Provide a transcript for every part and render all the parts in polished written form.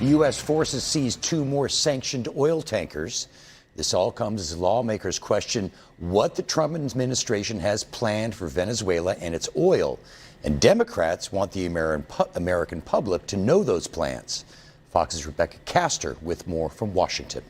U.S. forces seized 2 more sanctioned oil tankers. This all comes as lawmakers question what the Trump administration has planned for Venezuela and its oil. And Democrats want the American public to know those plans. Fox's Rebecca Castor with more from Washington.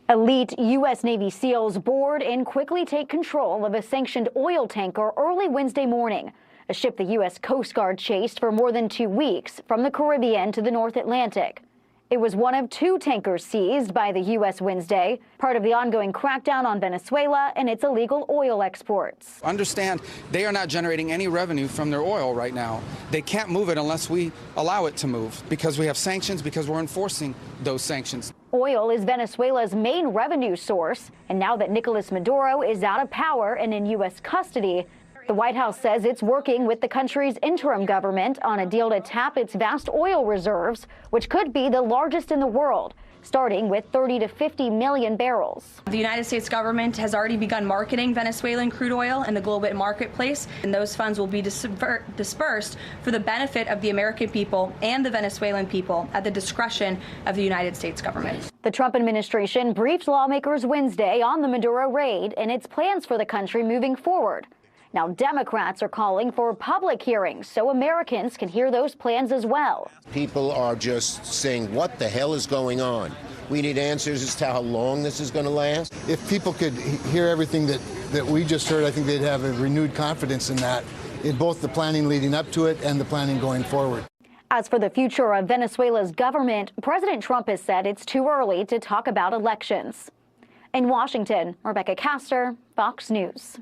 Elite U.S. Navy SEALs board and quickly take control of a sanctioned oil tanker early Wednesday morning, a ship the U.S. Coast Guard chased for more than 2 weeks from the Caribbean to the North Atlantic. It was one of 2 tankers seized by the U.S. Wednesday, part of the ongoing crackdown on Venezuela and its illegal oil exports. Understand, they are not generating any revenue from their oil right now. They can't move it unless we allow it to move, because we have sanctions, because we're enforcing those sanctions. Oil is Venezuela's main revenue source, and now that Nicolas Maduro is out of power and in U.S. custody, the White House says it's working with the country's interim government on a deal to tap its vast oil reserves, which could be the largest in the world, starting with 30 to 50 million barrels. The United States government has already begun marketing Venezuelan crude oil in the global marketplace, and those funds will be dispersed for the benefit of the American people and the Venezuelan people at the discretion of the United States government. The Trump administration briefed lawmakers Wednesday on the Maduro raid and its plans for the country moving forward. Now, Democrats are calling for public hearings so Americans can hear those plans as well. People are just saying, what the hell is going on? We need answers as to how long this is going to last. If people could hear everything that we just heard, I think they'd have a renewed confidence in that, in both the planning leading up to it and the planning going forward. As for the future of Venezuela's government, President Trump has said it's too early to talk about elections. In Washington, Rebecca Castor, Fox News.